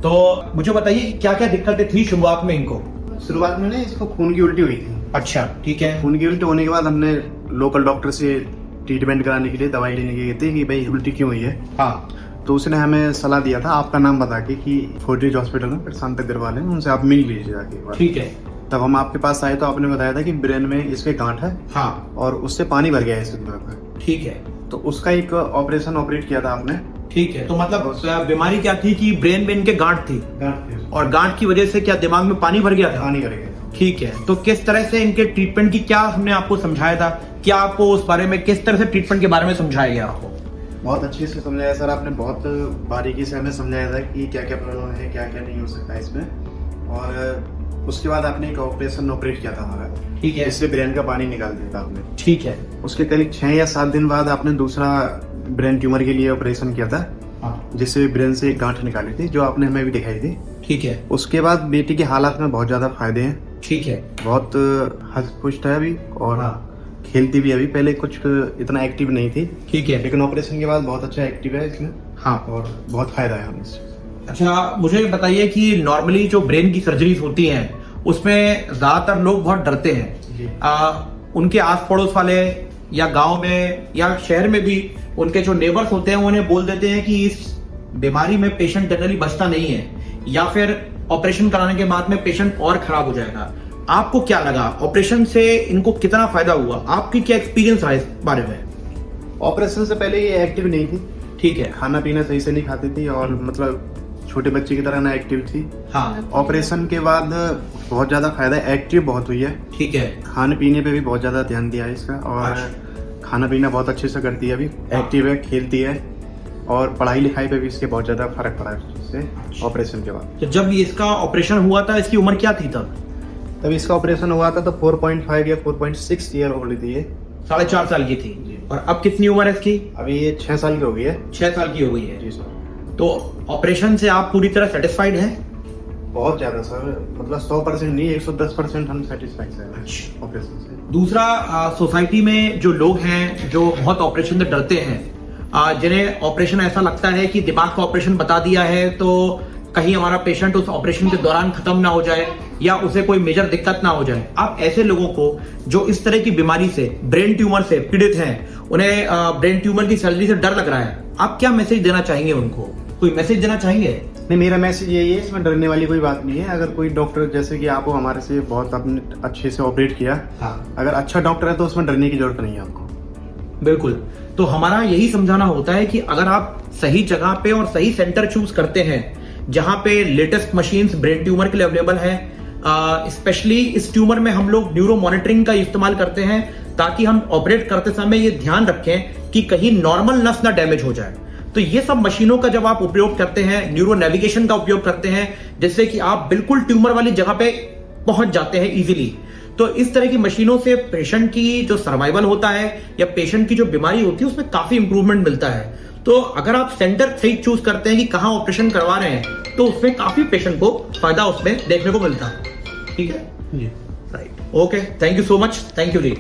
तो मुझे बताइए क्या क्या दिक्कतें थी शुरुआत में इनको? शुरुआत में ना इसको खून की उल्टी हुई थी। अच्छा, ठीक है। खून की उल्टी होने के बाद हमने लोकल डॉक्टर से ट्रीटमेंट कराने के लिए दवाई लेने के गए थे कि भाई उल्टी क्यों हुई है। हाँ, तो उसने हमें सलाह दिया था आपका नाम बता के कि फोर्टिज हॉस्पिटल में प्रशांत अग्रवाल है, उनसे आप मिल लीजिए जाके। ठीक है। तब हम आपके पास आए तो आपने बताया था कि ब्रेन में इसके गांठ है हाँ, और उससे पानी भर गया है इसके दिमाग में। ठीक है। तो उसका एक ऑपरेशन ऑपरेट किया था आपने। ठीक है, तो मतलब बीमारी क्या थी कि ब्रेन में इनके गांठ थी गांठ और गांठ की वजह से क्या दिमाग में पानी भर गया था? पानी भर गया। ठीक है, तो किस तरह से इनके ट्रीटमेंट की क्या हमने आपको समझाया था? क्या आपको उस बारे में किस तरह से ट्रीटमेंट के बारे में समझाया गया आपको? बहुत अच्छे से समझाया सर आपने, बहुत बारीकी से हमें समझाया था कि क्या क्या प्रॉब्लम है, क्या क्या नहीं हो सकता इसमें। और उसके बाद आपने एक ऑपरेशन ऑपरेट किया था हमारा। ठीक है। इससे ब्रेन का पानी निकाल दिया था आपने। ठीक है। उसके करीब 6 या 7 दिन बाद आपने दूसरा ब्रेन ट्यूमर के लिए ऑपरेशन किया था, हाँ, जिससे ब्रेन से एक गांठ निकाली थी, जो आपने हमें भी दिखाई थी। ठीक है। उसके बाद बेटी के हालात में बहुत ज्यादा फायदे हैं। ठीक है। बहुत हस्त पुष्ट है अभी और हाँ, खेलती भी अभी, पहले कुछ इतना एक्टिव नहीं थी, ठीक है। लेकिन ऑपरेशन के बाद बहुत अच्छा एक्टिव है इसमें हाँ, और बहुत फायदा है हमें इससे। अच्छा मुझे बताइए कि नॉर्मली जो ब्रेन की सर्जरीज होती हैं उसमें ज्यादातर लोग बहुत डरते जी। हैं। उनके आस पड़ोस वाले या गांव में या शहर में भी उनके जो नेबर्स होते हैं वो उन्हें बोल देते हैं कि इस बीमारी में पेशेंट जनरली बचता नहीं है या फिर ऑपरेशन कराने के बाद में पेशेंट और खराब हो जाएगा। आपको क्या लगा ऑपरेशन से इनको कितना फायदा हुआ? आपकी क्या एक्सपीरियंस रहा इस बारे में? ऑपरेशन से पहले ये एक्टिव नहीं थी। ठीक है। खाना पीना सही से नहीं खाती थी और मतलब छोटे बच्चे की तरह ना एक्टिव थी। हाँ, ऑपरेशन के बाद बहुत ज्यादा फायदा, एक्टिव बहुत हुई है। ठीक है। खाने पीने पे भी बहुत ज्यादा ध्यान दिया है इसका और अच्छा। खाना पीना बहुत अच्छे से करती है अभी, एक्टिव है, खेलती है और पढ़ाई लिखाई पे भी इसके बहुत ज्यादा फर्क पड़ा है इससे ऑपरेशन के बाद। तो जब इसका ऑपरेशन हुआ था इसकी उम्र क्या थी तब? तब इसका ऑपरेशन हुआ था तो 4.5 या 4.6 ईयर ओल्ड थी ये। 4.5 साल की थी। और अब कितनी उम्र है इसकी? अभी ये 6 साल की हो गई है। 6 साल की हो गई है। जी सर। तो ऑपरेशन से आप पूरी तरह सेटिस्फाइड हैं? बहुत ज्यादा सर, मतलब 100% नहीं, 110% हम सेटिस्फाइड हैं ऑपरेशन से। दूसरा, सोसाइटी में जो लोग हैं जो बहुत ऑपरेशन से डरते हैं, जिन्हें ऑपरेशन ऐसा लगता है कि दिमाग का ऑपरेशन बता दिया है तो कहीं हमारा पेशेंट उस ऑपरेशन के दौरान खत्म ना हो जाए या उसे कोई मेजर दिक्कत ना हो जाए, आप ऐसे लोगों को जो इस तरह की बीमारी से, ब्रेन ट्यूमर से पीड़ित हैं, उन्हें ब्रेन ट्यूमर की सर्जरी से डर लग रहा है, आप क्या मैसेज देना चाहेंगे उनको? कोई मैसेज देना चाहेंगे? नहीं, मेरा मैसेज यही है, इसमें डरने वाली कोई बात नहीं है। अगर कोई डॉक्टर जैसे कि आपको हमारे से बहुत आपने अच्छे से ऑपरेट किया, हाँ, अगर अच्छा डॉक्टर है तो उसमें डरने की जरूरत नहीं है आपको। बिल्कुल। तो हमारा यही समझाना होता है कि अगर आप सही जगह पे और सही सेंटर चूज करते हैं जहां पे लेटेस्ट मशीन्स ब्रेन ट्यूमर के लिए अवेलेबल है, स्पेशली इस ट्यूमर में हम लोग न्यूरो मॉनिटरिंग का इस्तेमाल करते हैं ताकि हम ऑपरेट करते समय ये ध्यान रखें कि कहीं नॉर्मल नस ना डैमेज हो जाए। तो ये सब मशीनों का जब आप उपयोग करते हैं, न्यूरो नेविगेशन का उपयोग करते हैं, जिससे कि आप बिल्कुल ट्यूमर वाली जगह पे पहुंच जाते हैं इजीली, तो इस तरह की मशीनों से पेशेंट की जो सर्वाइवल होता है या पेशेंट की जो बीमारी होती है उसमें काफी इंप्रूवमेंट मिलता है। तो अगर आप सेंटर सही चूज करते हैं कि कहां ऑपरेशन करवा रहे हैं तो उसमें काफी पेशेंट को फायदा उसमें देखने को मिलता है। ठीक है जी, right, okay, thank you so much, thank you ji.